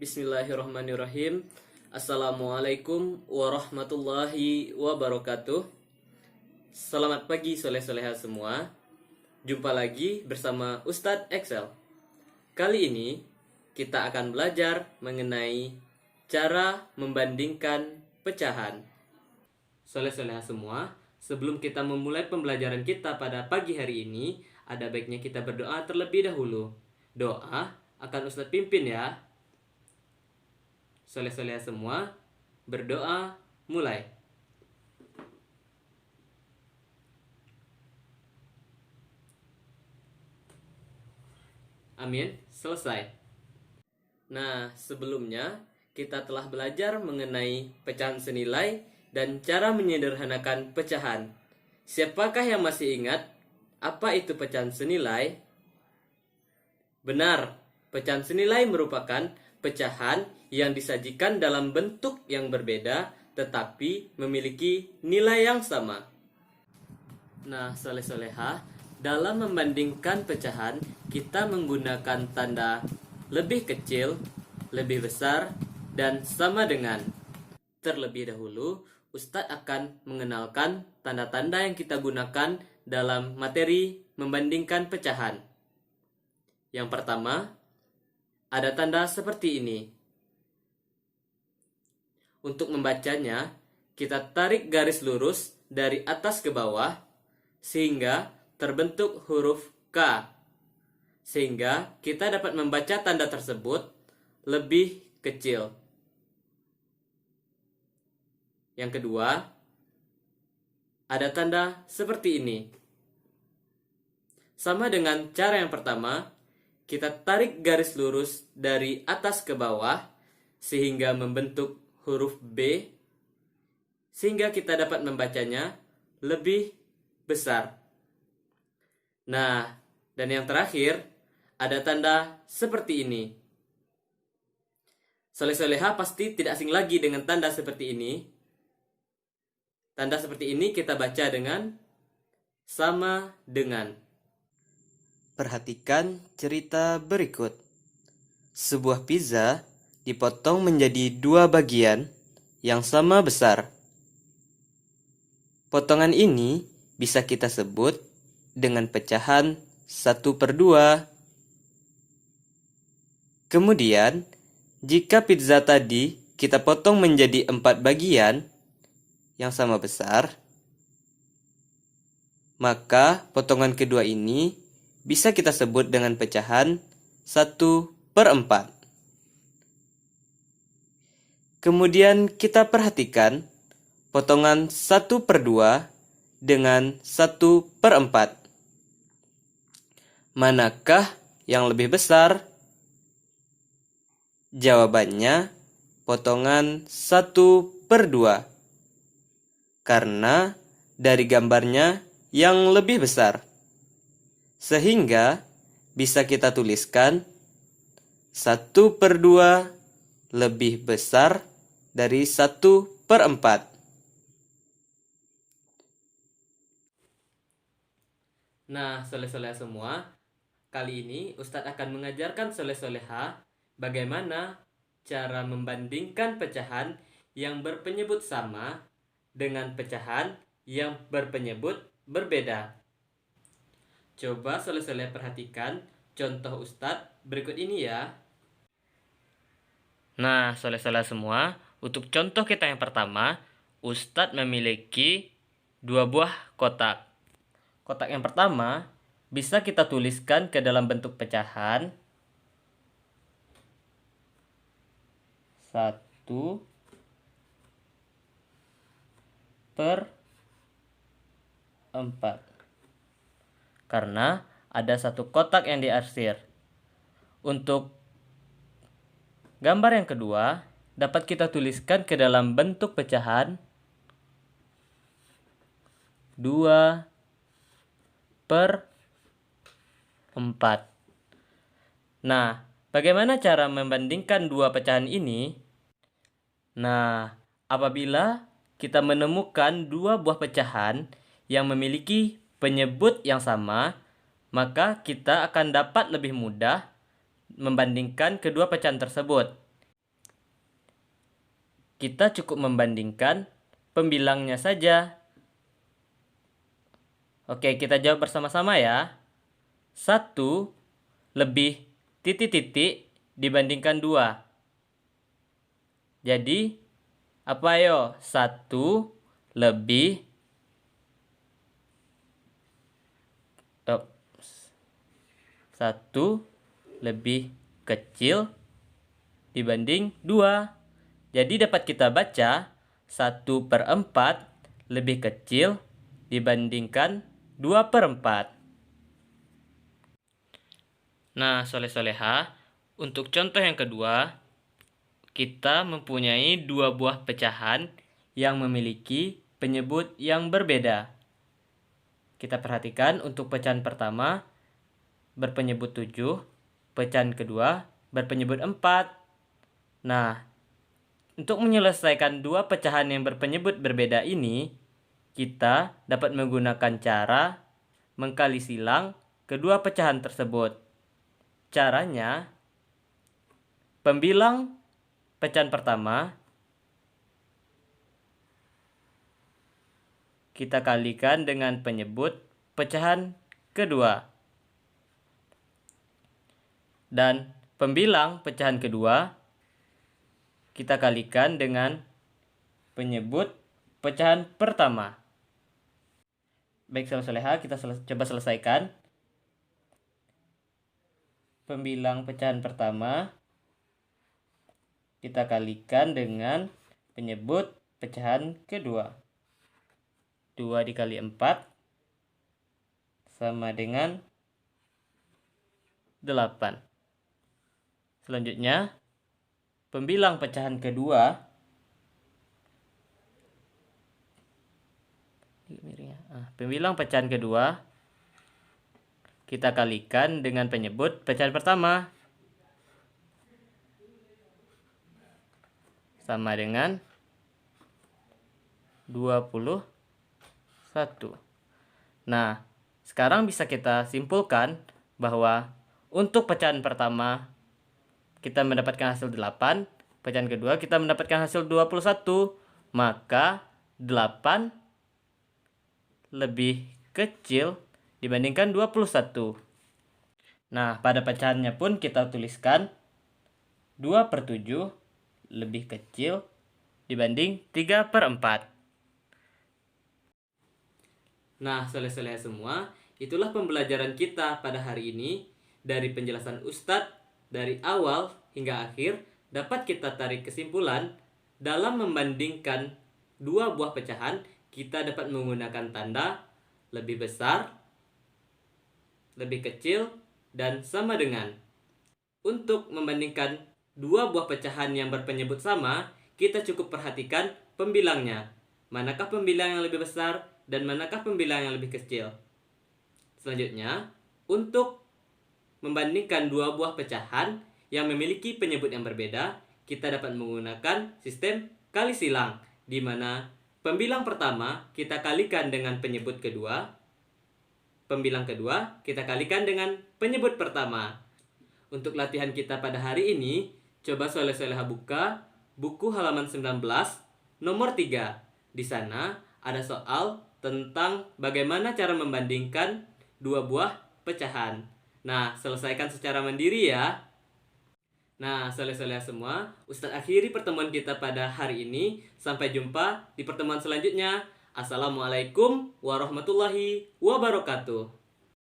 Bismillahirrahmanirrahim. Assalamualaikum warahmatullahi wabarakatuh. Selamat pagi soleh-soleha semua. Jumpa lagi bersama Ustadz Excel. Kali ini kita akan belajar mengenai cara membandingkan pecahan. Soleh-soleha semua, sebelum kita memulai pembelajaran kita pada pagi hari ini, ada baiknya kita berdoa terlebih dahulu. Doa akan Ustadz pimpin ya. Soleh-soleha semua, berdoa mulai. Amin, selesai. Nah, sebelumnya kita telah belajar mengenai pecahan senilai dan cara menyederhanakan pecahan. Siapakah yang masih ingat apa itu pecahan senilai? Benar, pecahan senilai merupakan pecahan yang disajikan dalam bentuk yang berbeda tetapi memiliki nilai yang sama. Nah, soleh-soleha, dalam membandingkan pecahan kita menggunakan tanda lebih kecil, lebih besar, dan sama dengan. Terlebih dahulu, Ustadz akan mengenalkan tanda-tanda yang kita gunakan dalam materi membandingkan pecahan. Yang pertama, ada tanda seperti ini. Untuk membacanya, kita tarik garis lurus dari atas ke bawah sehingga terbentuk huruf K. Sehingga kita dapat membaca tanda tersebut lebih kecil. Yang kedua, ada tanda seperti ini. Sama dengan cara yang pertama, kita tarik garis lurus dari atas ke bawah sehingga membentuk huruf B, sehingga kita dapat membacanya lebih besar. Nah, dan yang terakhir, ada tanda seperti ini. Soleh-soleha pasti tidak asing lagi dengan tanda seperti ini. Tanda seperti ini kita baca dengan sama dengan. Perhatikan cerita berikut. Sebuah pizza dipotong menjadi dua bagian yang sama besar. Potongan ini bisa kita sebut dengan pecahan 1/2. Kemudian, jika pizza tadi kita potong menjadi 4 bagian yang sama besar, maka potongan kedua ini bisa kita sebut dengan pecahan 1/4. Kemudian kita perhatikan potongan 1/2 dengan 1/4. Manakah yang lebih besar? Jawabannya potongan 1/2. Karena dari gambarnya yang lebih besar. Sehingga bisa kita tuliskan 1/2 lebih besar dari 1/4. Nah, soleh-soleha semua, kali ini Ustadz akan mengajarkan soleh-soleha bagaimana cara membandingkan pecahan yang berpenyebut sama dengan pecahan yang berpenyebut berbeda. Coba soleh-soleha perhatikan contoh Ustadz berikut ini ya. Nah, soleh-soleha semua, untuk contoh kita yang pertama, Ustadz memiliki 2 buah kotak. Kotak yang pertama bisa kita tuliskan ke dalam bentuk pecahan 1/4. Karena ada satu kotak yang diarsir. Untuk gambar yang kedua dapat kita tuliskan ke dalam bentuk pecahan 2/4. Nah, bagaimana cara membandingkan dua pecahan ini? Nah, apabila kita menemukan dua buah pecahan yang memiliki penyebut yang sama, maka kita akan dapat lebih mudah membandingkan kedua pecahan tersebut. kita cukup membandingkan pembilangnya saja. Oke, kita jawab bersama-sama ya. 1 lebih titik-titik dibandingkan 2. Jadi, apa yo? 1 lebih 1 lebih kecil dibanding 2. Jadi dapat kita baca 1/4 lebih kecil dibandingkan 2/4. Nah, soleh-soleha, untuk contoh yang kedua, kita mempunyai 2 buah pecahan yang memiliki penyebut yang berbeda. Kita perhatikan untuk pecahan pertama berpenyebut 7, pecahan kedua berpenyebut 4. Nah, untuk menyelesaikan 2 pecahan yang berpenyebut berbeda ini, kita dapat menggunakan cara mengkali silang kedua pecahan tersebut. Caranya, pembilang pecahan pertama kita kalikan dengan penyebut pecahan kedua. Dan pembilang pecahan kedua kita kalikan dengan penyebut pecahan pertama. Baik, soleha, kita coba selesaikan. Pembilang pecahan pertama kita kalikan dengan penyebut pecahan kedua. 2 dikali 4 sama dengan 8. Selanjutnya, pembilang pecahan kedua kita kalikan dengan penyebut pecahan pertama sama dengan 21. Nah, sekarang bisa kita simpulkan bahwa untuk pecahan pertama kita mendapatkan hasil 8, pecahan kedua kita mendapatkan hasil 21, maka 8 lebih kecil dibandingkan 21. Nah, pada pecahannya pun kita tuliskan 2/7 lebih kecil dibanding 3/4. Nah, soleh-soleh semua, itulah pembelajaran kita pada hari ini. Dari penjelasan Ustadz dari awal hingga akhir, dapat kita tarik kesimpulan dalam membandingkan 2 buah pecahan, kita dapat menggunakan tanda lebih besar, lebih kecil, dan sama dengan. Untuk membandingkan 2 buah pecahan yang berpenyebut sama, kita cukup perhatikan pembilangnya. Manakah pembilang yang lebih besar dan manakah pembilang yang lebih kecil. Selanjutnya, untuk membandingkan 2 buah pecahan yang memiliki penyebut yang berbeda, kita dapat menggunakan sistem kali silang, di mana pembilang pertama kita kalikan dengan penyebut kedua, pembilang kedua kita kalikan dengan penyebut pertama. Untuk latihan kita pada hari ini, coba soleh-soleha buka buku halaman 19 nomor 3. Di sana ada soal tentang bagaimana cara membandingkan 2 buah pecahan. Nah, selesaikan secara mandiri ya. Nah, soleh-soleha semua, Ustadz akhiri pertemuan kita pada hari ini. Sampai jumpa di pertemuan selanjutnya. Assalamualaikum warahmatullahi wabarakatuh.